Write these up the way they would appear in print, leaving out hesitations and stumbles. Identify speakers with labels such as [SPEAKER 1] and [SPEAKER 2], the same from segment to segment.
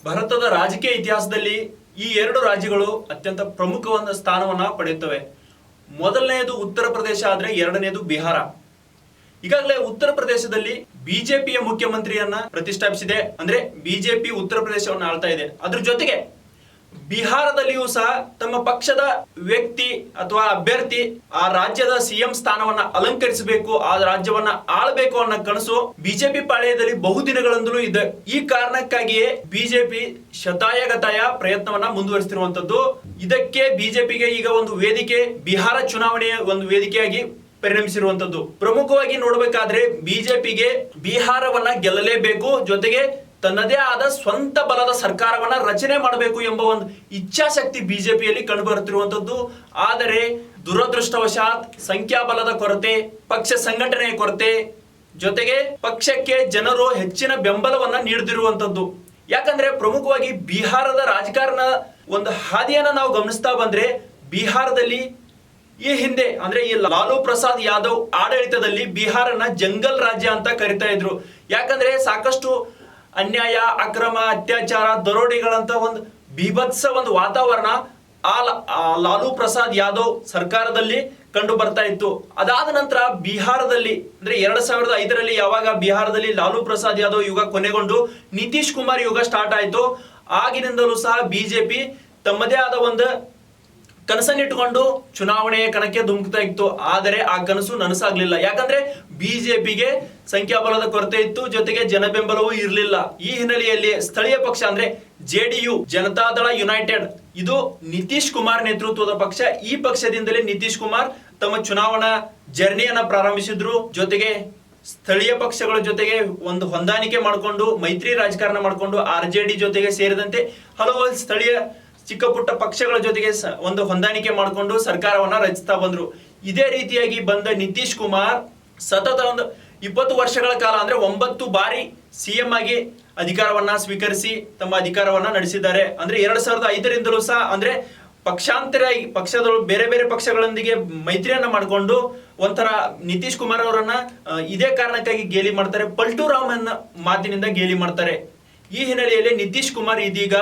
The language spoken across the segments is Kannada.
[SPEAKER 1] ಭಾರತದ ರಾಜಕೀಯ ಇತಿಹಾಸದಲ್ಲಿ ಈ ಎರಡು ರಾಜ್ಯಗಳು ಅತ್ಯಂತ ಪ್ರಮುಖವಾದ ಸ್ಥಾನವನ್ನ ಪಡೆಯುತ್ತವೆ. ಮೊದಲನೆಯದು ಉತ್ತರ ಪ್ರದೇಶ ಆದ್ರೆ ಎರಡನೆಯದು ಬಿಹಾರ. ಈಗಾಗಲೇ ಉತ್ತರ ಪ್ರದೇಶದಲ್ಲಿ ಬಿಜೆಪಿಯ ಮುಖ್ಯಮಂತ್ರಿಯನ್ನ ಪ್ರತಿಷ್ಠಾಪಿಸಿದೆ, ಅಂದ್ರೆ ಬಿಜೆಪಿ ಉತ್ತರ ಪ್ರದೇಶವನ್ನು ಆಳ್ತಾ ಇದೆ. ಅದ್ರ ಜೊತೆಗೆ ಬಿಹಾರದಲ್ಲಿಯೂ ಸಹ ತಮ್ಮ ಪಕ್ಷದ ವ್ಯಕ್ತಿ ಅಥವಾ ಅಭ್ಯರ್ಥಿ ಆ ರಾಜ್ಯದ ಸಿಎಂ ಸ್ಥಾನವನ್ನ ಅಲಂಕರಿಸಬೇಕು, ಆ ರಾಜ್ಯವನ್ನ ಆಳಬೇಕು ಅನ್ನೋ ಕನಸು ಬಿಜೆಪಿ ಪಾಳೆಯದಲ್ಲಿ ಬಹುದಿನಗಳಿಂದಲೂ ಇದೆ. ಈ ಕಾರಣಕ್ಕಾಗಿಯೇ ಬಿಜೆಪಿ ಶತಾಯಗತಾಯ ಪ್ರಯತ್ನವನ್ನ ಮುಂದುವರಿಸುತ್ತಿರುವಂತದ್ದು. ಇದಕ್ಕೆ ಬಿಜೆಪಿಗೆ ಈಗ ಒಂದು ವೇದಿಕೆ ಬಿಹಾರ ಚುನಾವಣೆಯ ಒಂದು ವೇದಿಕೆಯಾಗಿ ಪರಿಣಮಿಸಿರುವಂತದ್ದು. ಪ್ರಮುಖವಾಗಿ ನೋಡಬೇಕಾದ್ರೆ ಬಿಜೆಪಿಗೆ ಬಿಹಾರವನ್ನ ಗೆಲ್ಲಲೇಬೇಕು, ಜೊತೆಗೆ ತನ್ನದೇ ಆದ ಸ್ವಂತ ಬಲದ ಸರ್ಕಾರವನ್ನ ರಚನೆ ಮಾಡಬೇಕು ಎಂಬ ಒಂದು ಇಚ್ಛಾಶಕ್ತಿ ಬಿಜೆಪಿಯಲ್ಲಿ ಕಂಡುಬರುತ್ತಿರುವಂತದ್ದು. ಆದರೆ ದುರದೃಷ್ಟವಶಾತ್ ಸಂಖ್ಯಾಬಲದ ಕೊರತೆ, ಪಕ್ಷ ಸಂಘಟನೆಯ ಕೊರತೆ, ಜೊತೆಗೆ ಪಕ್ಷಕ್ಕೆ ಜನರು ಹೆಚ್ಚಿನ ಬೆಂಬಲವನ್ನ ನೀಡದಿರುವಂತದ್ದು. ಯಾಕಂದ್ರೆ ಪ್ರಮುಖವಾಗಿ ಬಿಹಾರದ ರಾಜಕಾರಣ ಒಂದು ಹಾದಿಯನ್ನ ನಾವು ಗಮನಿಸ್ತಾ ಬಂದ್ರೆ, ಬಿಹಾರದಲ್ಲಿ ಈ ಹಿಂದೆ ಅಂದ್ರೆ ಈ ಲಾಲೂ ಪ್ರಸಾದ್ ಯಾದವ್ ಆಡಳಿತದಲ್ಲಿ ಬಿಹಾರನ ಜಂಗಲ್ ರಾಜ್ಯ ಅಂತ ಕರಿತಾ ಇದ್ರು. ಯಾಕಂದ್ರೆ ಸಾಕಷ್ಟು ಅನ್ಯಾಯ, ಅಕ್ರಮ, ಅತ್ಯಾಚಾರ, ದರೋಡೆಗಳಂತ ಒಂದು ಬೀಭತ್ಸ ಒಂದು ವಾತಾವರಣ ಲಾಲೂ ಪ್ರಸಾದ್ ಯಾದವ್ ಸರ್ಕಾರದಲ್ಲಿ ಕಂಡು ಬರ್ತಾ ಇತ್ತು. ಅದಾದ ನಂತರ ಬಿಹಾರದಲ್ಲಿ ಅಂದ್ರೆ 2005ರಲ್ಲಿ ಯಾವಾಗ ಬಿಹಾರದಲ್ಲಿ ಲಾಲೂ ಪ್ರಸಾದ್ ಯಾದವ್ ಯುಗ ಕೊನೆಗೊಂಡು ನಿತೀಶ್ ಕುಮಾರ್ ಯುಗ ಸ್ಟಾರ್ಟ್ ಆಯ್ತು, ಆಗಿನಿಂದಲೂ ಸಹ ಬಿಜೆಪಿ ತಮ್ಮದೇ ಆದ ಒಂದು ಕನಸನ್ನಿಟ್ಟುಕೊಂಡು ಚುನಾವಣೆಯ ಕಣಕ್ಕೆ ಧುಮುಕ್ತಾ ಇತ್ತು. ಆದರೆ ಆ ಕನಸು ನನಸಾಗ್ಲಿಲ್ಲ. ಯಾಕಂದ್ರೆ ಬಿಜೆಪಿಗೆ ಸಂಖ್ಯಾಬಲದ ಕೊರತೆ ಇತ್ತು, ಜೊತೆಗೆ ಜನ ಬೆಂಬಲವೂ ಇರಲಿಲ್ಲ. ಈ ಹಿನ್ನೆಲೆಯಲ್ಲಿ ಸ್ಥಳೀಯ ಪಕ್ಷ ಅಂದ್ರೆ ಜೆಡಿಯು, ಜನತಾದಳ ಯುನೈಟೆಡ್, ಇದು ನಿತೀಶ್ ಕುಮಾರ್ ನೇತೃತ್ವದ ಪಕ್ಷ. ಈ ಪಕ್ಷದಿಂದಲೇ ನಿತೀಶ್ ಕುಮಾರ್ ತಮ್ಮ ಚುನಾವಣಾ ಜರ್ನಿಯನ್ನ ಪ್ರಾರಂಭಿಸಿದ್ರು. ಜೊತೆಗೆ ಸ್ಥಳೀಯ ಪಕ್ಷಗಳ ಜೊತೆಗೆ ಒಂದು ಹೊಂದಾಣಿಕೆ ಮಾಡಿಕೊಂಡು ಮೈತ್ರಿ ರಾಜಕಾರಣ ಮಾಡಿಕೊಂಡು RJD ಜೊತೆಗೆ ಸೇರಿದಂತೆ ಹಲವು ಸ್ಥಳೀಯ ಚಿಕ್ಕ ಪುಟ್ಟ ಪಕ್ಷಗಳ ಜೊತೆಗೆ ಒಂದು ಹೊಂದಾಣಿಕೆ ಮಾಡಿಕೊಂಡು ಸರ್ಕಾರವನ್ನ ರಚಿಸ್ತಾ ಬಂದ್ರು. ಇದೇ ರೀತಿಯಾಗಿ ಬಂದ ನಿತೀಶ್ ಕುಮಾರ್ ಸತತ ಒಂದು 20 ವರ್ಷಗಳ ಕಾಲ ಅಂದ್ರೆ 9 ಬಾರಿ CM ಆಗಿ ಅಧಿಕಾರವನ್ನ ಸ್ವೀಕರಿಸಿ ತಮ್ಮ ಅಧಿಕಾರವನ್ನ ನಡೆಸಿದ್ದಾರೆ. ಅಂದ್ರೆ 2005ರಿಂದಲೂ ಸಹ ಅಂದ್ರೆ ಪಕ್ಷದವರು ಬೇರೆ ಬೇರೆ ಪಕ್ಷಗಳೊಂದಿಗೆ ಮೈತ್ರಿಯನ್ನ ಮಾಡಿಕೊಂಡು ಒಂಥರ ನಿತೀಶ್ ಕುಮಾರ್ ಅವರನ್ನ ಇದೇ ಕಾರಣಕ್ಕಾಗಿ ಗೇಲಿ ಮಾಡ್ತಾರೆ, ಪಲ್ಟು ರಾಮನ್ ಮಾತಿನಿಂದ ಗೇಲಿ ಮಾಡ್ತಾರೆ. ಈ ಹಿನ್ನೆಲೆಯಲ್ಲಿ ನಿತೀಶ್ ಕುಮಾರ್ ಇದೀಗ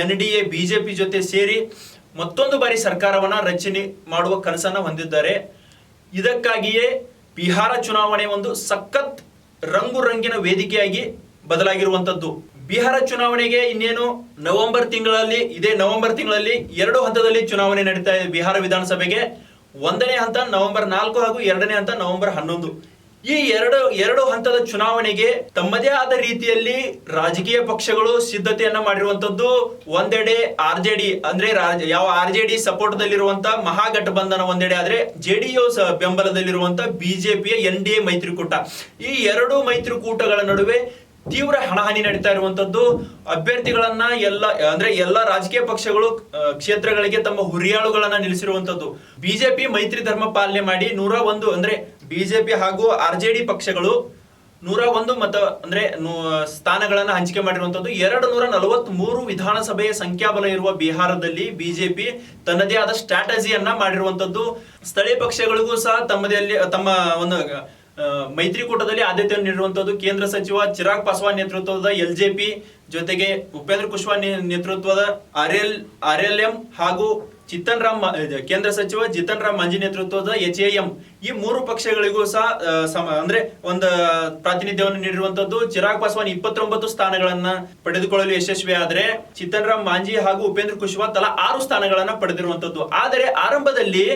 [SPEAKER 1] NDA ಬಿಜೆಪಿ ಜೊತೆ ಸೇರಿ ಮತ್ತೊಂದು ಬಾರಿ ಸರ್ಕಾರವನ್ನ ರಚನೆ ಮಾಡುವ ಕನಸನ್ನ ಹೊಂದಿದ್ದಾರೆ. ಇದಕ್ಕಾಗಿಯೇ ಬಿಹಾರ ಚುನಾವಣೆ ಒಂದು ಸಖತ್ ರಂಗು ರಂಗಿನ ವೇದಿಕೆಯಾಗಿ ಬದಲಾಗಿರುವಂತದ್ದು. ಬಿಹಾರ ಚುನಾವಣೆಗೆ ಇನ್ನೇನು ಇದೇ ನವೆಂಬರ್ ತಿಂಗಳಲ್ಲಿ 2 ಹಂತದಲ್ಲಿ ಚುನಾವಣೆ ನಡೀತಾ ಇದೆ. ಬಿಹಾರ ವಿಧಾನಸಭೆಗೆ 1ನೇ ಹಂತ ನವೆಂಬರ್ 4 ಹಾಗೂ 2ನೇ ಹಂತ ನವೆಂಬರ್ 11. ಈ ಎರಡು ಹಂತದ ಚುನಾವಣೆಗೆ ತಮ್ಮದೇ ಆದ ರೀತಿಯಲ್ಲಿ ರಾಜಕೀಯ ಪಕ್ಷಗಳು ಸಿದ್ಧತೆಯನ್ನ ಮಾಡಿರುವಂತದ್ದು. ಒಂದೆಡೆ RJD ಅಂದ್ರೆ ಯಾವ RJD ಸಪೋರ್ಟ್ ದಲ್ಲಿರುವಂತ ಮಹಾಗಠಬಂಧನ ಒಂದೆಡೆ ಆದ್ರೆ JDU ಬೆಂಬಲದಲ್ಲಿರುವಂತ ಬಿಜೆಪಿಯ NDA ಮೈತ್ರಿಕೂಟ. ಈ ಎರಡು ಮೈತ್ರಿಕೂಟಗಳ ನಡುವೆ ತೀವ್ರ ಹಣಾಹಣಿ ನಡೀತಾ ಇರುವಂತದ್ದು. ಅಭ್ಯರ್ಥಿಗಳನ್ನ ಎಲ್ಲ ರಾಜಕೀಯ ಪಕ್ಷಗಳು ಕ್ಷೇತ್ರಗಳಿಗೆ ತಮ್ಮ ಹುರಿಯಾಳುಗಳನ್ನ ನಿಲ್ಲಿಸಿರುವಂತದ್ದು. ಬಿಜೆಪಿ ಮೈತ್ರಿ ಧರ್ಮ ಪಾಲನೆ ಮಾಡಿ 101 ಅಂದ್ರೆ ಬಿಜೆಪಿ ಹಾಗೂ RJD ಪಕ್ಷಗಳು 101 ಸ್ಥಾನಗಳನ್ನ ಹಂಚಿಕೆ ಮಾಡಿರುವಂತದ್ದು. 243 ವಿಧಾನಸಭೆಯ ಸಂಖ್ಯಾಬಲ ಇರುವ ಬಿಹಾರದಲ್ಲಿ ಬಿಜೆಪಿ ತನ್ನದೇ ಆದ ಸ್ಟ್ರಾಟಜಿಯನ್ನ ಮಾಡಿರುವಂತದ್ದು. ಸ್ಥಳೀಯ ಪಕ್ಷಗಳಿಗೂ ಸಹ ತಮ್ಮ ಒಂದು ಮೈತ್ರಿಕೂಟದಲ್ಲಿ ಆದ್ಯತೆಯನ್ನು ನೀಡಿರುವಂತದ್ದು. ಕೇಂದ್ರ ಸಚಿವ ಚಿರಾಗ್ ಪಾಸ್ವಾನ್ ನೇತೃತ್ವದ LJP ಜೊತೆಗೆ ಉಪೇಂದ್ರ ಕುಶ್ವಾ ನೇತೃತ್ವದ RLM ಹಾಗೂ ಕೇಂದ್ರ ಸಚಿವ ಜಿತನ್ ರಾಮ್ ಮಾಂಜಿ ನೇತೃತ್ವದ HAM, ಈ 3 ಪಕ್ಷಗಳಿಗೂ ಸಹ ಅಂದ್ರೆ ಒಂದು ಪ್ರಾತಿನಿಧ್ಯವನ್ನು ನೀಡಿರುವಂತದ್ದು. ಚಿರಾಗ್ ಪಾಸ್ವಾನ್ 29 ಸ್ಥಾನಗಳನ್ನ ಪಡೆದುಕೊಳ್ಳಲು ಯಶಸ್ವಿ ಆದ್ರೆ ಜಿತನ್ ರಾಮ್ ಮಾಂಜಿ ಹಾಗೂ ಉಪೇಂದ್ರ ಕುಶ್ವಾ ತಲಾ 6 ಸ್ಥಾನಗಳನ್ನ ಪಡೆದಿರುವಂತದ್ದು. ಆದರೆ ಆರಂಭದಲ್ಲಿ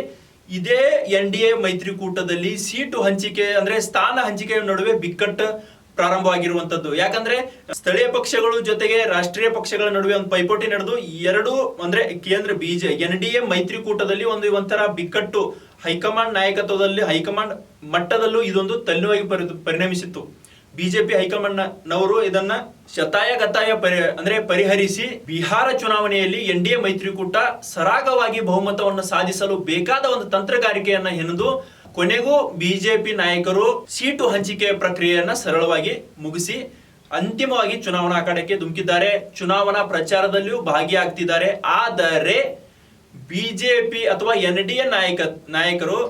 [SPEAKER 1] ಇದೇ NDA ಮೈತ್ರಿಕೂಟದಲ್ಲಿ ಸೀಟು ಹಂಚಿಕೆ ಅಂದ್ರೆ ಸ್ಥಾನ ಹಂಚಿಕೆಯ ನಡುವೆ ಬಿಕ್ಕಟ್ಟು ಪ್ರಾರಂಭವಾಗಿರುವಂತದ್ದು. ಯಾಕಂದ್ರೆ ಸ್ಥಳೀಯ ಪಕ್ಷಗಳು ಜೊತೆಗೆ ರಾಷ್ಟ್ರೀಯ ಪಕ್ಷಗಳ ನಡುವೆ ಒಂದು ಪೈಪೋಟಿ ನಡೆದು ಕೇಂದ್ರ NDA ಮೈತ್ರಿಕೂಟದಲ್ಲಿ ಒಂಥರ ಬಿಕ್ಕಟ್ಟು ಹೈಕಮಾಂಡ್ ನಾಯಕತ್ವದಲ್ಲಿ, ಹೈಕಮಾಂಡ್ ಮಟ್ಟದಲ್ಲೂ ಇದೊಂದು ತಲ್ಲುವಾಗಿ ಪರಿಣಮಿಸಿತ್ತು. ಬಿಜೆಪಿ ಹೈಕಮಾಂಡ್ ನವರು ಇದನ್ನ ಶತಾಯಗತಾಯ ಪರಿಹರಿಸಿ ಬಿಹಾರ ಚುನಾವಣೆಯಲ್ಲಿ NDA ಮೈತ್ರಿಕೂಟ ಸರಾಗವಾಗಿ ಬಹುಮತವನ್ನು ಸಾಧಿಸಲು ಬೇಕಾದ ಒಂದು ತಂತ್ರಗಾರಿಕೆಯನ್ನ ಹೆಣೆದು ಕೊನೆಗೂ ಬಿಜೆಪಿ ನಾಯಕರು ಸೀಟು ಹಂಚಿಕೆಯ ಪ್ರಕ್ರಿಯೆಯನ್ನ ಸರಳವಾಗಿ ಮುಗಿಸಿ ಅಂತಿಮವಾಗಿ ಚುನಾವಣಾ ಅಖಾಡಕ್ಕೆ ಧುಮುಕಿದ್ದಾರೆ. ಚುನಾವಣಾ ಪ್ರಚಾರದಲ್ಲಿಯೂ ಭಾಗಿಯಾಗ್ತಿದ್ದಾರೆ. ಆದರೆ ಬಿಜೆಪಿ ಅಥವಾ NDA ನಾಯಕರು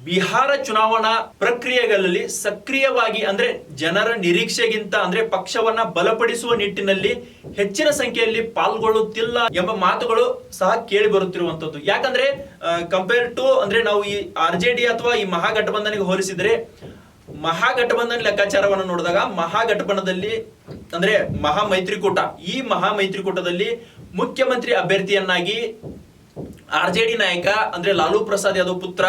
[SPEAKER 1] ಬಿಹಾರ ಚುನಾವಣಾ ಪ್ರಕ್ರಿಯೆಗಳಲ್ಲಿ ಸಕ್ರಿಯವಾಗಿ ಅಂದ್ರೆ ಜನರ ನಿರೀಕ್ಷೆಗಿಂತ ಅಂದ್ರೆ ಪಕ್ಷವನ್ನ ಬಲಪಡಿಸುವ ನಿಟ್ಟಿನಲ್ಲಿ ಹೆಚ್ಚಿನ ಸಂಖ್ಯೆಯಲ್ಲಿ ಪಾಲ್ಗೊಳ್ಳುತ್ತಿಲ್ಲ ಎಂಬ ಮಾತುಗಳು ಸಹ ಕೇಳಿ ಬರುತ್ತಿರುವಂತದ್ದು. ಯಾಕಂದ್ರೆ ಕಂಪೇರ್ ಟು ಅಂದ್ರೆ ನಾವು ಈ RJD ಅಥವಾ ಈ ಮಹಾಗಠಬಂಧನಿಗೆ ಹೋಲಿಸಿದ್ರೆ ಮಹಾಗಠಬಂಧನ್ ಲೆಕ್ಕಾಚಾರವನ್ನು ನೋಡಿದಾಗ ಮಹಾಗಠಬಂಧನದಲ್ಲಿ ಅಂದ್ರೆ ಮಹಾಮೈತ್ರಿಕೂಟ, ಈ ಮಹಾಮೈತ್ರಿಕೂಟದಲ್ಲಿ ಮುಖ್ಯಮಂತ್ರಿ ಅಭ್ಯರ್ಥಿಯನ್ನಾಗಿ RJD ನಾಯಕ ಅಂದ್ರೆ ಲಾಲೂ ಪ್ರಸಾದ್ ಯಾದವ್ ಪುತ್ರ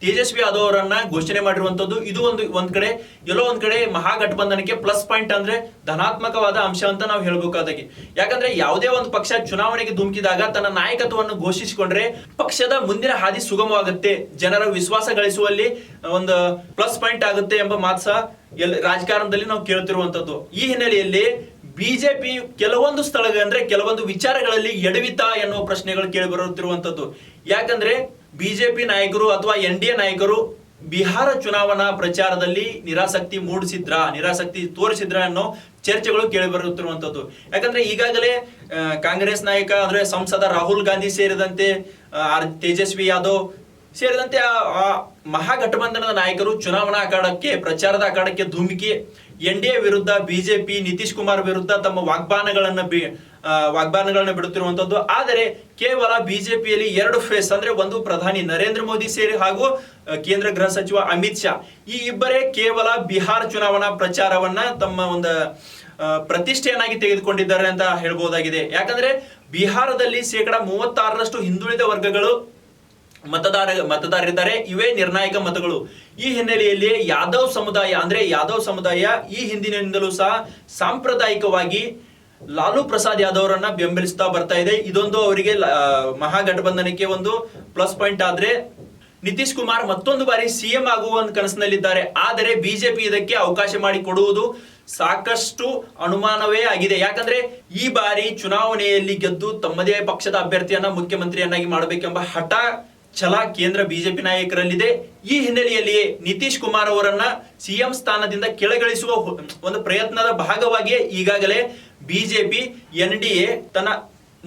[SPEAKER 1] ತೇಜಸ್ವಿ ಯಾದವ್ ಅವರನ್ನ ಘೋಷಣೆ ಮಾಡಿರುವಂತದ್ದು. ಇದು ಒಂದ್ ಕಡೆ ಎಲ್ಲೋ ಒಂದ್ ಕಡೆ ಮಹಾಗಠಬಂಧನಕ್ಕೆ ಪ್ಲಸ್ ಪಾಯಿಂಟ್ ಅಂದ್ರೆ ಧನಾತ್ಮಕವಾದ ಅಂಶ ಅಂತ ನಾವು ಹೇಳ್ಬೇಕಾದಾಗಿ. ಯಾಕಂದ್ರೆ ಯಾವುದೇ ಒಂದು ಪಕ್ಷ ಚುನಾವಣೆಗೆ ಧುಮುಕಿದಾಗ ತನ್ನ ನಾಯಕತ್ವವನ್ನು ಘೋಷಿಸಿಕೊಂಡ್ರೆ ಪಕ್ಷದ ಮುಂದಿನ ಹಾದಿ ಸುಗಮವಾಗುತ್ತೆ, ಜನರ ವಿಶ್ವಾಸ ಗಳಿಸುವಲ್ಲಿ ಒಂದು ಪ್ಲಸ್ ಪಾಯಿಂಟ್ ಆಗುತ್ತೆ ಎಂಬ ಮಾತು ಸಹ ರಾಜಕಾರಣದಲ್ಲಿ ನಾವು ಕೇಳ್ತಿರುವಂತದ್ದು. ಈ ಹಿನ್ನೆಲೆಯಲ್ಲಿ ಬಿಜೆಪಿ ಕೆಲವೊಂದು ಸ್ಥಳಗಳು ಕೆಲವೊಂದು ವಿಚಾರಗಳಲ್ಲಿ ಎಡವಿತಾ ಎನ್ನುವ ಪ್ರಶ್ನೆಗಳು ಕೇಳಿ ಬರುತ್ತಿರುವಂತದ್ದು. ಯಾಕಂದ್ರೆ ಬಿಜೆಪಿ ನಾಯಕರು ಅಥವಾ NDA ನಾಯಕರು ಬಿಹಾರ ಚುನಾವಣಾ ಪ್ರಚಾರದಲ್ಲಿ ನಿರಾಸಕ್ತಿ ತೋರಿಸಿದ್ರ ಅನ್ನೋ ಚರ್ಚೆಗಳು ಕೇಳಿ ಬರುತ್ತಿರುವಂತದ್ದು. ಯಾಕಂದ್ರೆ ಈಗಾಗಲೇ ಕಾಂಗ್ರೆಸ್ ನಾಯಕ ಅಂದ್ರೆ ಸಂಸದ ರಾಹುಲ್ ಗಾಂಧಿ ಸೇರಿದಂತೆ ತೇಜಸ್ವಿ ಯಾದವ್ ಸೇರಿದಂತೆ ಆ ಮಹಾಗಠಬಂಧನದ ನಾಯಕರು ಚುನಾವಣಾ ಅಖಾಡಕ್ಕೆ ಪ್ರಚಾರದ ಅಖಾಡಕ್ಕೆ ಧುಮುಕಿ NDA ವಿರುದ್ಧ ಬಿಜೆಪಿ ನಿತೀಶ್ ಕುಮಾರ್ ವಿರುದ್ಧ ತಮ್ಮ ವಾಗ್ಬಾಣಗಳನ್ನ ಬಿಡುತ್ತಿರುವಂತದ್ದು. ಆದರೆ ಕೇವಲ ಬಿಜೆಪಿಯಲ್ಲಿ ಎರಡು ಫೇಸ್ ಅಂದ್ರೆ ಒಂದು ಪ್ರಧಾನಿ ನರೇಂದ್ರ ಮೋದಿ ಸೇರಿ ಹಾಗೂ ಕೇಂದ್ರ ಗೃಹ ಸಚಿವ ಅಮಿತ್ ಶಾ, ಈ ಇಬ್ಬರೇ ಕೇವಲ ಬಿಹಾರ ಚುನಾವಣಾ ಪ್ರಚಾರವನ್ನ ತಮ್ಮ ಒಂದು ಪ್ರತಿಷ್ಠೆಯನ್ನಾಗಿ ತೆಗೆದುಕೊಂಡಿದ್ದಾರೆ ಅಂತ ಹೇಳ್ಬಹುದಾಗಿದೆ. ಯಾಕಂದ್ರೆ ಬಿಹಾರದಲ್ಲಿ 36% ಹಿಂದುಳಿದ ವರ್ಗಗಳು ಮತದಾರರಿದ್ದಾರೆ. ಇವೇ ನಿರ್ಣಾಯಕ ಮತಗಳು. ಈ ಹಿನ್ನೆಲೆಯಲ್ಲಿ ಯಾದವ್ ಸಮುದಾಯ ಈ ಹಿಂದಿನಿಂದಲೂ ಸಹ ಸಾಂಪ್ರದಾಯಿಕವಾಗಿ ಲಾಲೂ ಪ್ರಸಾದ್ ಯಾದವ್ ಅವರನ್ನ ಬೆಂಬಲಿಸ್ತಾ ಬರ್ತಾ ಇದೆ. ಇದೊಂದು ಅವರಿಗೆ ಮಹಾಗಠಬಂಧನಕ್ಕೆ ಒಂದು ಪ್ಲಸ್ ಪಾಯಿಂಟ್. ಆದ್ರೆ ನಿತೀಶ್ ಕುಮಾರ್ ಮತ್ತೊಂದು ಬಾರಿ CM ಆಗುವ ಒಂದು ಕನಸಿನಲ್ಲಿದ್ದಾರೆ. ಆದರೆ ಬಿಜೆಪಿ ಇದಕ್ಕೆ ಅವಕಾಶ ಮಾಡಿ ಕೊಡುವುದು ಸಾಕಷ್ಟು ಅನುಮಾನವೇ ಆಗಿದೆ. ಯಾಕಂದ್ರೆ ಈ ಬಾರಿ ಚುನಾವಣೆಯಲ್ಲಿ ಗೆದ್ದು ತಮ್ಮದೇ ಪಕ್ಷದ ಅಭ್ಯರ್ಥಿಯನ್ನ ಮುಖ್ಯಮಂತ್ರಿಯನ್ನಾಗಿ ಮಾಡಬೇಕೆಂಬ ಹಠ ಛಲ ಕೇಂದ್ರ ಬಿಜೆಪಿ ನಾಯಕರಲ್ಲಿದೆ. ಈ ಹಿನ್ನೆಲೆಯಲ್ಲಿಯೇ ನಿತೀಶ್ ಕುಮಾರ್ ಅವರನ್ನ CM ಸ್ಥಾನದಿಂದ ಕೆಳಗಿಳಿಸುವ ಒಂದು ಪ್ರಯತ್ನದ ಭಾಗವಾಗಿ ಈಗಾಗಲೇ ಬಿಜೆಪಿ NDA ತನ್ನ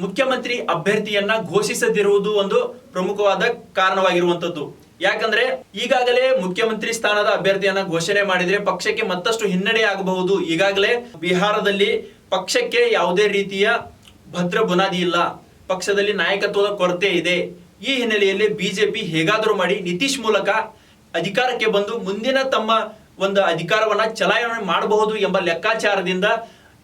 [SPEAKER 1] ಮುಖ್ಯಮಂತ್ರಿ ಅಭ್ಯರ್ಥಿಯನ್ನ ಘೋಷಿಸದಿರುವುದು ಒಂದು ಪ್ರಮುಖವಾದ ಕಾರಣವಾಗಿರುವಂತದ್ದು. ಯಾಕಂದ್ರೆ ಈಗಾಗಲೇ ಮುಖ್ಯಮಂತ್ರಿ ಸ್ಥಾನದ ಅಭ್ಯರ್ಥಿಯನ್ನ ಘೋಷಣೆ ಮಾಡಿದ್ರೆ ಪಕ್ಷಕ್ಕೆ ಮತ್ತಷ್ಟು ಹಿನ್ನಡೆ ಆಗಬಹುದು. ಈಗಾಗಲೇ ಬಿಹಾರದಲ್ಲಿ ಪಕ್ಷಕ್ಕೆ ಯಾವುದೇ ರೀತಿಯ ಭದ್ರ ಬುನಾದಿ ಇಲ್ಲ, ಪಕ್ಷದಲ್ಲಿ ನಾಯಕತ್ವದ ಕೊರತೆ ಇದೆ. ಈ ಹಿನ್ನೆಲೆಯಲ್ಲಿ ಬಿಜೆಪಿ ಹೇಗಾದರೂ ಮಾಡಿ ನಿತೀಶ್ ಮೂಲಕ ಅಧಿಕಾರಕ್ಕೆ ಬಂದು ಮುಂದಿನ ತಮ್ಮ ಒಂದು ಅಧಿಕಾರವನ್ನ ಚಲಾವಣೆ ಮಾಡಬಹುದು ಎಂಬ ಲೆಕ್ಕಾಚಾರದಿಂದ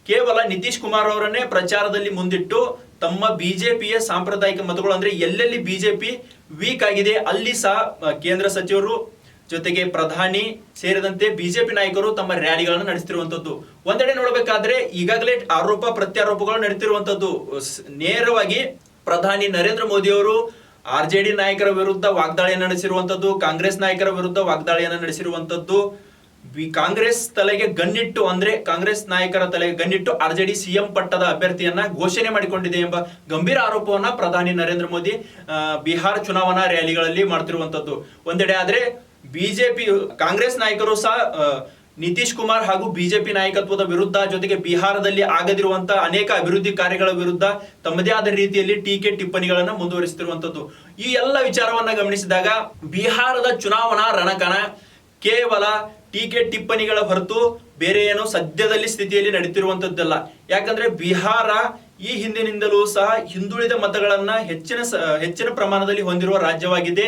[SPEAKER 1] ಕೇವಲ ನಿತೀಶ್ ಕುಮಾರ್ ಅವರನ್ನೇ ಪ್ರಚಾರದಲ್ಲಿ ಮುಂದಿಟ್ಟು ತಮ್ಮ ಬಿಜೆಪಿಯ ಸಾಂಪ್ರದಾಯಿಕ ಮತಗಳು ಅಂದ್ರೆ ಎಲ್ಲೆಲ್ಲಿ ಬಿಜೆಪಿ ವೀಕ್ ಆಗಿದೆ ಅಲ್ಲಿ ಸಹ ಕೇಂದ್ರ ಸಚಿವರು ಜೊತೆಗೆ ಪ್ರಧಾನಿ ಸೇರಿದಂತೆ ಬಿಜೆಪಿ ನಾಯಕರು ತಮ್ಮ ರ್ಯಾಲಿಗಳನ್ನು ನಡೆಸುತ್ತಿರುವಂತದ್ದು. ಒಂದೆಡೆ ನೋಡಬೇಕಾದ್ರೆ ಈಗಾಗಲೇ ಆರೋಪ ಪ್ರತ್ಯಾರೋಪಗಳು ನಡೀತಿರುವಂತದ್ದು. ನೇರವಾಗಿ ಪ್ರಧಾನಿ ನರೇಂದ್ರ ಮೋದಿ ಅವರು RJD ನಾಯಕರ ವಿರುದ್ಧ ವಾಗ್ದಾಳಿಯನ್ನು ನಡೆಸಿರುವಂತದ್ದು, ಕಾಂಗ್ರೆಸ್ ನಾಯಕರ ವಿರುದ್ಧ ವಾಗ್ದಾಳಿಯನ್ನು ನಡೆಸಿರುವಂತದ್ದು. ಕಾಂಗ್ರೆಸ್ ತಲೆಗೆ ಗನ್ನಿಟ್ಟು ಅಂದ್ರೆ ಕಾಂಗ್ರೆಸ್ ನಾಯಕರ ತಲೆಗೆ ಗನ್ನಿಟ್ಟು RJD CM ಪಟ್ಟದ ಅಭ್ಯರ್ಥಿಯನ್ನ ಘೋಷಣೆ ಮಾಡಿಕೊಂಡಿದೆ ಎಂಬ ಗಂಭೀರ ಆರೋಪವನ್ನ ಪ್ರಧಾನಿ ನರೇಂದ್ರ ಮೋದಿ ಬಿಹಾರ ಚುನಾವಣಾ ರ್ಯಾಲಿಗಳಲ್ಲಿ ಮಾಡ್ತಿರುವಂತದ್ದು ಒಂದೆಡೆ. ಆದ್ರೆ ಬಿಜೆಪಿ ಕಾಂಗ್ರೆಸ್ ನಾಯಕರು ಸಹ ನಿತೀಶ್ ಕುಮಾರ್ ಹಾಗೂ ಬಿಜೆಪಿ ನಾಯಕತ್ವದ ವಿರುದ್ಧ ಜೊತೆಗೆ ಬಿಹಾರದಲ್ಲಿ ಆಗದಿರುವಂತಹ ಅನೇಕ ಅಭಿವೃದ್ಧಿ ಕಾರ್ಯಗಳ ವಿರುದ್ಧ ತಮ್ಮದೇ ಆದ ರೀತಿಯಲ್ಲಿ ಟೀಕೆ ಟಿಪ್ಪಣಿಗಳನ್ನ ಮುಂದುವರಿಸುತ್ತಿರುವಂತದ್ದು. ಈ ಎಲ್ಲ ವಿಚಾರವನ್ನ ಗಮನಿಸಿದಾಗ ಬಿಹಾರದ ಚುನಾವಣಾ ರಣಕಣ ಕೇವಲ ಟೀಕೆ ಟಿಪ್ಪಣಿಗಳ ಹೊರತು ಬೇರೆ ಏನು ಸದ್ಯದಲ್ಲಿ ಸ್ಥಿತಿಯಲ್ಲಿ ನಡೀತಿರುವಂತದ್ದಲ್ಲ. ಯಾಕಂದ್ರೆ ಬಿಹಾರ ಈ ಹಿಂದಿನಿಂದಲೂ ಸಹ ಹಿಂದುಳಿದ ಮತಗಳನ್ನ ಹೆಚ್ಚಿನ ಪ್ರಮಾಣದಲ್ಲಿ ಹೊಂದಿರುವ ರಾಜ್ಯವಾಗಿದೆ.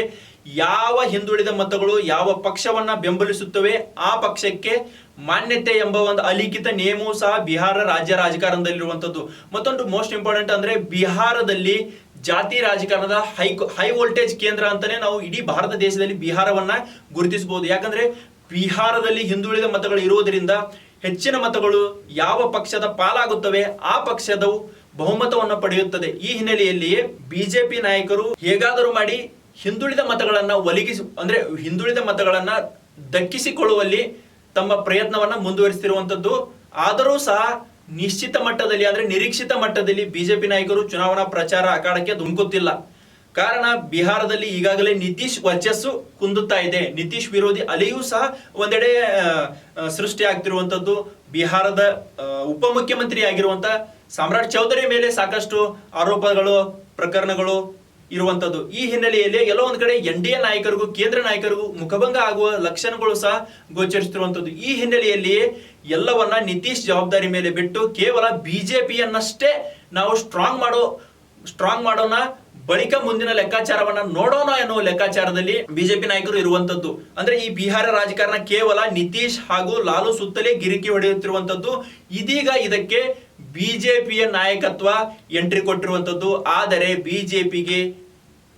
[SPEAKER 1] ಯಾವ ಹಿಂದುಳಿದ ಮತಗಳು ಯಾವ ಪಕ್ಷವನ್ನ ಬೆಂಬಲಿಸುತ್ತವೆ ಆ ಪಕ್ಷಕ್ಕೆ ಮಾನ್ಯತೆ ಎಂಬ ಒಂದು ಅಲಿಖಿತ ನಿಯಮವೂ ಸಹ ಬಿಹಾರ ರಾಜ್ಯ ರಾಜಕಾರಣದಲ್ಲಿರುವಂತದ್ದು. ಮತ್ತೊಂದು ಮೋಸ್ಟ್ ಇಂಪಾರ್ಟೆಂಟ್ ಅಂದ್ರೆ ಬಿಹಾರದಲ್ಲಿ ಜಾತಿ ರಾಜಕಾರಣದ ಹೈ ವೋಲ್ಟೇಜ್ ಕೇಂದ್ರ ಅಂತಾನೆ ನಾವು ಇಡೀ ಭಾರತ ದೇಶದಲ್ಲಿ ಬಿಹಾರವನ್ನ ಗುರುತಿಸಬಹುದು. ಯಾಕಂದ್ರೆ ಬಿಹಾರದಲ್ಲಿ ಹಿಂದುಳಿದ ಮತಗಳು ಇರುವುದರಿಂದ ಹೆಚ್ಚಿನ ಮತಗಳು ಯಾವ ಪಕ್ಷದ ಪಾಲಾಗುತ್ತವೆ ಆ ಪಕ್ಷದ ಬಹುಮತವನ್ನು ಪಡೆಯುತ್ತದೆ. ಈ ಹಿನ್ನೆಲೆಯಲ್ಲಿಯೇ ಬಿಜೆಪಿ ನಾಯಕರು ಹೇಗಾದರೂ ಮಾಡಿ ಹಿಂದುಳಿದ ಮತಗಳನ್ನ ಹಿಂದುಳಿದ ಮತಗಳನ್ನ ದಕ್ಕಿಸಿಕೊಳ್ಳುವಲ್ಲಿ ತಮ್ಮ ಪ್ರಯತ್ನವನ್ನ ಮುಂದುವರಿಸುತ್ತಿರುವಂತದ್ದು. ಆದರೂ ಸಹ ನಿಶ್ಚಿತ ಮಟ್ಟದಲ್ಲಿ ಅಂದ್ರೆ ನಿರೀಕ್ಷಿತ ಮಟ್ಟದಲ್ಲಿ ಬಿಜೆಪಿ ನಾಯಕರು ಚುನಾವಣಾ ಪ್ರಚಾರ ಅಖಾಡಕ್ಕೆ ಧುಮುಕುತ್ತಿಲ್ಲ. ಕಾರಣ ಬಿಹಾರದಲ್ಲಿ ಈಗಾಗಲೇ ನಿತೀಶ್ ವರ್ಚಸ್ಸು ಕುಂದುತ್ತಾ ಇದೆ. ನಿತೀಶ್ ವಿರೋಧಿ ಅಲೆಯೂ ಸಹ ಒಂದೆಡೆ ಸೃಷ್ಟಿ ಆಗ್ತಿರುವಂತದ್ದು. ಬಿಹಾರದ ಉಪಮುಖ್ಯಮಂತ್ರಿ ಆಗಿರುವಂತ ಸಾಮ್ರಾಟ್ ಚೌಧರಿ ಮೇಲೆ ಸಾಕಷ್ಟು ಆರೋಪಗಳು ಪ್ರಕರಣಗಳು ಇರುವಂತದ್ದು. ಈ ಹಿನ್ನೆಲೆಯಲ್ಲಿ ಎಲ್ಲೋ ಒಂದ್ ಕಡೆ NDA ನಾಯಕರಿಗೂ ಕೇಂದ್ರ ನಾಯಕರಿಗೂ ಮುಖಭಂಗ ಆಗುವ ಲಕ್ಷಣಗಳು ಸಹ ಗೋಚರಿಸುತ್ತಿರುವಂತದ್ದು. ಈ ಹಿನ್ನೆಲೆಯಲ್ಲಿ ಎಲ್ಲವನ್ನ ನಿತೀಶ್ ಜವಾಬ್ದಾರಿ ಮೇಲೆ ಬಿಟ್ಟು ಕೇವಲ ಬಿಜೆಪಿಯನ್ನಷ್ಟೇ ನಾವು ಸ್ಟ್ರಾಂಗ್ ಮಾಡೋಣ, ಬಳಿಕ ಮುಂದಿನ ಲೆಕ್ಕಾಚಾರವನ್ನ ನೋಡೋಣ ಎನ್ನುವ ಲೆಕ್ಕಾಚಾರದಲ್ಲಿ ಬಿಜೆಪಿ ನಾಯಕರು ಇರುವಂತದ್ದು. ಅಂದ್ರೆ ಈ ಬಿಹಾರ ರಾಜಕಾರಣ ಕೇವಲ ನಿತೀಶ್ ಹಾಗೂ ಲಾಲು ಸುತ್ತಲೇ ಗಿರಿಕಿ ಹೊಡೆಯುತ್ತಿರುವಂತದ್ದು. ಇದೀಗ ಇದಕ್ಕೆ ಬಿಜೆಪಿಯ ನಾಯಕತ್ವ ಎಂಟ್ರಿ ಕೊಟ್ಟಿರುವಂತದ್ದು. ಆದರೆ ಬಿಜೆಪಿಗೆ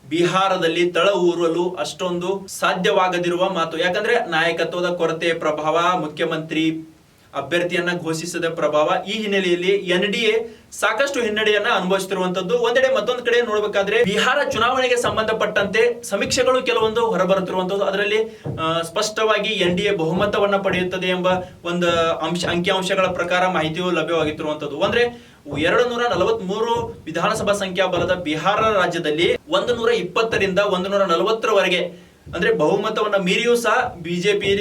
[SPEAKER 1] ಬಿಹಾರದಲ್ಲಿ ತಳ ಊರಲು ಅಷ್ಟೊಂದು ಸಾಧ್ಯವಾಗದಿರುವ ಮಾತು. ಯಾಕಂದ್ರೆ ನಾಯಕತ್ವದ ಕೊರತೆ ಪ್ರಭಾವ, ಮುಖ್ಯಮಂತ್ರಿ ಅಭ್ಯರ್ಥಿಯನ್ನ ಘೋಷಿಸದ ಪ್ರಭಾವ, ಈ ಹಿನ್ನೆಲೆಯಲ್ಲಿ NDA ಸಾಕಷ್ಟು ಹಿನ್ನಡೆಯನ್ನ ಅನುಭವಿಸುತ್ತಿರುವಂತದ್ದು ಒಂದೆಡೆ. ಮತ್ತೊಂದು ಕಡೆ ನೋಡಬೇಕಾದ್ರೆ ಬಿಹಾರ ಚುನಾವಣೆಗೆ ಸಂಬಂಧಪಟ್ಟಂತೆ ಸಮೀಕ್ಷೆಗಳು ಕೆಲವೊಂದು ಹೊರಬರುತ್ತಿರುವಂತದ್ದು. ಅದರಲ್ಲಿ ಸ್ಪಷ್ಟವಾಗಿ NDA ಬಹುಮತವನ್ನ ಪಡೆಯುತ್ತದೆ ಎಂಬ ಒಂದು ಅಂಕಿಅಂಶಗಳ ಪ್ರಕಾರ ಮಾಹಿತಿಯು ಲಭ್ಯವಾಗಿರುವಂತದ್ದು. ಅಂದ್ರೆ 243 ವಿಧಾನಸಭಾ ಸಂಖ್ಯಾಬಲದ ಬಿಹಾರ ರಾಜ್ಯದಲ್ಲಿ 120ರಿಂದ 140ರವರೆಗೆ ಅಂದ್ರೆ ಬಹುಮತವನ್ನ ಮೀರಿಯೂ ಸಹ ಬಿಜೆಪಿ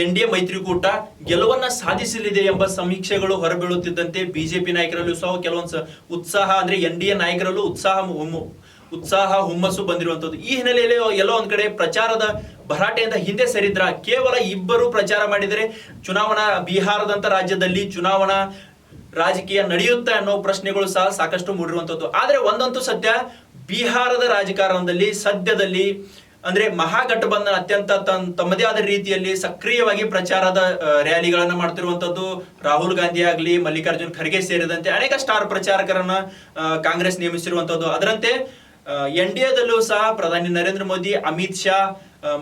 [SPEAKER 1] NDA ಮೈತ್ರಿಕೂಟ ಗೆಲುವನ್ನ ಸಾಧಿಸಲಿದೆ ಎಂಬ ಸಮೀಕ್ಷೆಗಳು ಹೊರಬೀಳುತ್ತಿದ್ದಂತೆ ಬಿಜೆಪಿ ನಾಯಕರಲ್ಲೂ ಸಹ ಕೆಲವೊಂದು ಉತ್ಸಾಹ, ಅಂದ್ರೆ NDA ನಾಯಕರಲ್ಲೂ ಉತ್ಸಾಹ ಹುಮ್ಮಸ್ಸು ಬಂದಿರುವಂತದ್ದು. ಈ ಹಿನ್ನೆಲೆಯಲ್ಲಿ ಎಲ್ಲೋ ಒಂದ್ ಕಡೆ ಪ್ರಚಾರದ ಭರಾಟೆಯಿಂದ ಹಿಂದೆ ಸರಿದ್ರ ಕೇವಲ ಇಬ್ಬರು ಪ್ರಚಾರ ಮಾಡಿದರೆ ಬಿಹಾರದಂತ ರಾಜ್ಯದಲ್ಲಿ ಚುನಾವಣಾ ರಾಜಕೀಯ ನಡೆಯುತ್ತಾ ಅನ್ನೋ ಪ್ರಶ್ನೆಗಳು ಸಹ ಸಾಕಷ್ಟು ಮೂಡಿರುವಂತದ್ದು. ಆದ್ರೆ ಒಂದಂತೂ ಸತ್ಯ, ಬಿಹಾರದ ರಾಜಕಾರಣದಲ್ಲಿ ಸದ್ಯದಲ್ಲಿ ಅಂದ್ರೆ ಮಹಾಗಠಬಂಧನ ಅತ್ಯಂತ ತಮ್ಮದೇ ಆದ ರೀತಿಯಲ್ಲಿ ಸಕ್ರಿಯವಾಗಿ ಪ್ರಚಾರದ ರ್ಯಾಲಿಗಳನ್ನ ಮಾಡ್ತಿರುವಂತದ್ದು. ರಾಹುಲ್ ಗಾಂಧಿ ಆಗ್ಲಿ, ಮಲ್ಲಿಕಾರ್ಜುನ್ ಖರ್ಗೆ ಸೇರಿದಂತೆ ಅನೇಕ ಸ್ಟಾರ್ ಪ್ರಚಾರಕರನ್ನ ಕಾಂಗ್ರೆಸ್ ನೇಮಿಸಿರುವಂತದ್ದು. ಅದರಂತೆ NDAದಲ್ಲೂ ಸಹ ಪ್ರಧಾನಿ ನರೇಂದ್ರ ಮೋದಿ, ಅಮಿತ್ ಶಾ,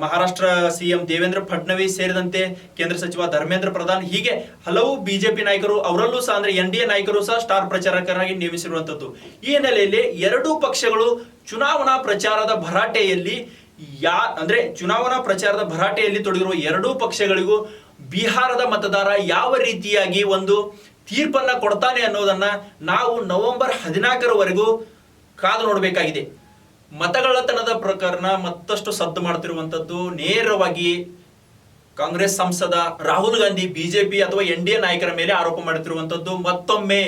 [SPEAKER 1] ಮಹಾರಾಷ್ಟ್ರ CM ದೇವೇಂದ್ರ ಫಡ್ನವೀಸ್ ಸೇರಿದಂತೆ ಕೇಂದ್ರ ಸಚಿವ ಧರ್ಮೇಂದ್ರ ಪ್ರಧಾನ್, ಹೀಗೆ ಹಲವು ಬಿಜೆಪಿ ನಾಯಕರು ಅವರಲ್ಲೂ ಸಹ ಅಂದ್ರೆ NDA ನಾಯಕರು ಸಹ ಸ್ಟಾರ್ ಪ್ರಚಾರಕರಾಗಿ ನೇಮಿಸಿರುವಂತದ್ದು. ಈ ಹಿನ್ನೆಲೆಯಲ್ಲಿ ಎರಡೂ ಪಕ್ಷಗಳು ಚುನಾವಣಾ ಪ್ರಚಾರದ ಭರಾಟೆಯಲ್ಲಿ ತೊಡಗಿರುವ ಎರಡೂ ಪಕ್ಷಗಳಿಗೂ ಬಿಹಾರದ ಮತದಾರ ಯಾವ ರೀತಿಯಾಗಿ ಒಂದು ತೀರ್ಪನ್ನ ಕೊಡ್ತಾನೆ ಅನ್ನೋದನ್ನ ನಾವು ನವೆಂಬರ್ 14ರವರೆಗೂ ಕಾದು ನೋಡಬೇಕಾಗಿದೆ. ಮತಗಳ್ಳತನದ ಪ್ರಕರಣ ಮತ್ತಷ್ಟು ಸದ್ದು ಮಾಡ್ತಿರುವಂತದ್ದು. ನೇರವಾಗಿ ಕಾಂಗ್ರೆಸ್ ಸಂಸದ ರಾಹುಲ್ ಗಾಂಧಿ ಬಿಜೆಪಿ ಅಥವಾ NDA ನಾಯಕರ ಮೇಲೆ ಆರೋಪ ಮಾಡುತ್ತಿರುವಂತದ್ದು. ಮತ್ತೊಮ್ಮೆ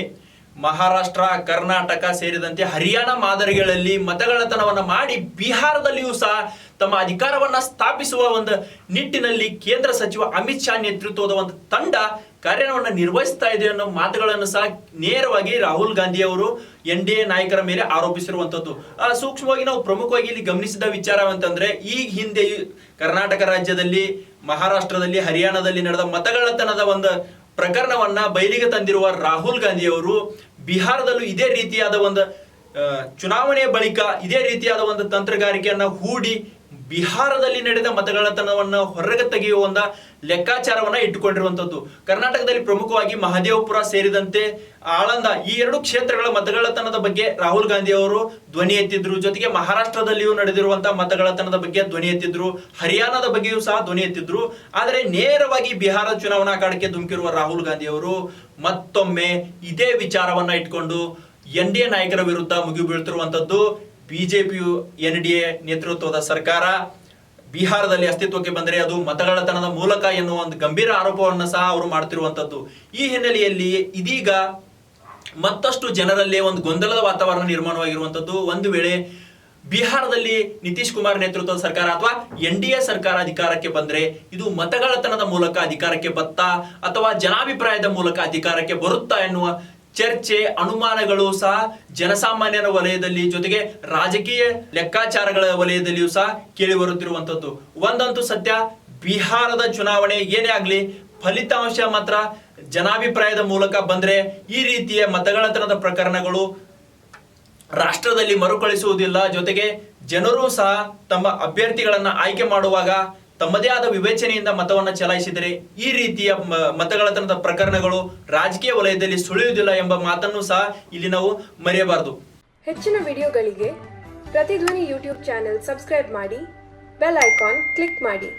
[SPEAKER 1] ಮಹಾರಾಷ್ಟ್ರ, ಕರ್ನಾಟಕ ಸೇರಿದಂತೆ ಹರಿಯಾಣ ಮಾದರಿಗಳಲ್ಲಿ ಮತಗಳ್ಳತನವನ್ನ ಮಾಡಿ ಬಿಹಾರದಲ್ಲಿಯೂ ಸಹ ತಮ್ಮ ಅಧಿಕಾರವನ್ನ ಸ್ಥಾಪಿಸುವ ಒಂದು ನಿಟ್ಟಿನಲ್ಲಿ ಕೇಂದ್ರ ಸಚಿವ ಅಮಿತ್ ಶಾ ನೇತೃತ್ವದ ಒಂದು ತಂಡ ಕಾರ್ಯವನ್ನ ನಿರ್ವಹಿಸ್ತಾ ಇದೆ ಅನ್ನೋ ಮಾತುಗಳನ್ನು ಸಹ ನೇರವಾಗಿ ರಾಹುಲ್ ಗಾಂಧಿ ಅವರು NDA ನಾಯಕರ ಮೇಲೆ ಆರೋಪಿಸಿರುವಂತದ್ದು. ಸೂಕ್ಷ್ಮವಾಗಿ ನಾವು ಪ್ರಮುಖವಾಗಿ ಇಲ್ಲಿ ಗಮನಿಸಿದ ವಿಚಾರವಂತಂದ್ರೆ, ಈ ಹಿಂದೆ ಕರ್ನಾಟಕ ರಾಜ್ಯದಲ್ಲಿ, ಮಹಾರಾಷ್ಟ್ರದಲ್ಲಿ, ಹರಿಯಾಣದಲ್ಲಿ ನಡೆದ ಮತಗಳ್ಳತನದ ಒಂದು ಪ್ರಕರಣವನ್ನ ಬಯಲಿಗೆ ತಂದಿರುವ ರಾಹುಲ್ ಗಾಂಧಿ ಅವರು ಬಿಹಾರದಲ್ಲೂ ಇದೇ ರೀತಿಯಾದ ಒಂದು ಚುನಾವಣೆಯ ಬಳಿಕ ಇದೇ ರೀತಿಯಾದ ಒಂದು ತಂತ್ರಗಾರಿಕೆಯನ್ನ ಹೂಡಿ ಬಿಹಾರದಲ್ಲಿ ನಡೆದ ಮತಗಳ್ಳತನವನ್ನ ಹೊರಗೆ ತೆಗೆಯುವ ಒಂದು ಲೆಕ್ಕಾಚಾರವನ್ನ ಇಟ್ಟುಕೊಂಡಿರುವಂತದ್ದು. ಕರ್ನಾಟಕದಲ್ಲಿ ಪ್ರಮುಖವಾಗಿ ಮಹದೇವಪುರ ಸೇರಿದಂತೆ ಆಳಂದ, ಈ ಎರಡು ಕ್ಷೇತ್ರಗಳ ಮತಗಳ್ಳತನದ ಬಗ್ಗೆ ರಾಹುಲ್ ಗಾಂಧಿ ಅವರು ಧ್ವನಿ ಎತ್ತಿದ್ರು. ಜೊತೆಗೆ ಮಹಾರಾಷ್ಟ್ರದಲ್ಲಿಯೂ ನಡೆದಿರುವಂತಹ ಮತಗಳ್ಳತನದ ಬಗ್ಗೆ ಧ್ವನಿ ಎತ್ತಿದ್ರು, ಹರಿಯಾಣದ ಬಗ್ಗೆಯೂ ಸಹ ಧ್ವನಿ ಎತ್ತಿದ್ರು. ಆದರೆ ನೇರವಾಗಿ ಬಿಹಾರ ಚುನಾವಣಾ ಅಖಾಡಕ್ಕೆ ಧುಮುಕಿರುವ ರಾಹುಲ್ ಗಾಂಧಿ ಅವರು ಮತ್ತೊಮ್ಮೆ ಇದೇ ವಿಚಾರವನ್ನ ಇಟ್ಕೊಂಡು NDA ನಾಯಕರ ವಿರುದ್ಧ ಮುಗಿಬೀಳ್ತಿರುವಂತದ್ದು. ಬಿಜೆಪಿಯು NDA ನೇತೃತ್ವದ ಸರ್ಕಾರ ಬಿಹಾರದಲ್ಲಿ ಅಸ್ತಿತ್ವಕ್ಕೆ ಬಂದರೆ ಅದು ಮತಗಳ್ಳತನದ ಮೂಲಕ ಎನ್ನುವ ಒಂದು ಗಂಭೀರ ಆರೋಪವನ್ನು ಸಹ ಅವರು ಮಾಡ್ತಿರುವಂತದ್ದು. ಈ ಹಿನ್ನೆಲೆಯಲ್ಲಿ ಇದೀಗ ಮತ್ತಷ್ಟು ಜನರಲ್ಲೇ ಒಂದು ಗೊಂದಲದ ವಾತಾವರಣ ನಿರ್ಮಾಣವಾಗಿರುವಂತದ್ದು. ಒಂದು ವೇಳೆ ಬಿಹಾರದಲ್ಲಿ ನಿತೀಶ್ ಕುಮಾರ್ ನೇತೃತ್ವದ ಸರ್ಕಾರ ಅಥವಾ NDA ಸರ್ಕಾರ ಅಧಿಕಾರಕ್ಕೆ ಬಂದ್ರೆ ಇದು ಮತಗಳ್ಳತನದ ಮೂಲಕ ಅಧಿಕಾರಕ್ಕೆ ಬತ್ತಾ ಅಥವಾ ಜನಾಭಿಪ್ರಾಯದ ಮೂಲಕ ಅಧಿಕಾರಕ್ಕೆ ಬರುತ್ತಾ ಎನ್ನುವ ಚರ್ಚೆ, ಅನುಮಾನಗಳು ಸಹ ಜನಸಾಮಾನ್ಯರ ವಲಯದಲ್ಲಿ, ಜೊತೆಗೆ ರಾಜಕೀಯ ಲೆಕ್ಕಾಚಾರಗಳ ವಲಯದಲ್ಲಿಯೂ ಸಹ ಕೇಳಿ ಬರುತ್ತಿರುವಂತದ್ದು. ಒಂದಂತೂ ಸತ್ಯ, ಬಿಹಾರದ ಚುನಾವಣೆ ಏನೇ ಆಗ್ಲಿ ಫಲಿತಾಂಶ ಮಾತ್ರ ಜನಾಭಿಪ್ರಾಯದ ಮೂಲಕ ಬಂದ್ರೆ ಈ ರೀತಿಯ ಮತಗಳ್ಳತನದ ಪ್ರಕರಣಗಳು ರಾಷ್ಟ್ರದಲ್ಲಿ ಮರುಕಳಿಸುವುದಿಲ್ಲ. ಜೊತೆಗೆ ಜನರು ಸಹ ತಮ್ಮ ಅಭ್ಯರ್ಥಿಗಳನ್ನ ಆಯ್ಕೆ ಮಾಡುವಾಗ ತಮ್ಮದೇ ಆದ ವಿವೇಚನೆಯಿಂದ ಮತವನ್ನ ಚಲಾಯಿಸಿದರೆ ಈ ರೀತಿಯ ಮತಗಳ್ಳತನದ ಪ್ರಕರಣಗಳು ರಾಜಕೀಯ ವಲಯದಲ್ಲಿ ಸುಳಿಯುವುದಿಲ್ಲ ಎಂಬ ಮಾತನ್ನು ಸಹ ಇಲ್ಲಿ ನಾವು ಮರೆಯಬಾರದು.
[SPEAKER 2] ಹೆಚ್ಚಿನ ವಿಡಿಯೋಗಳಿಗೆ ಪ್ರತಿಧ್ವನಿ ಯೂಟ್ಯೂಬ್ ಚಾನೆಲ್ ಸಬ್ಸ್ಕ್ರೈಬ್ ಮಾಡಿ, ಬೆಲ್ ಐಕಾನ್ ಕ್ಲಿಕ್ ಮಾಡಿ.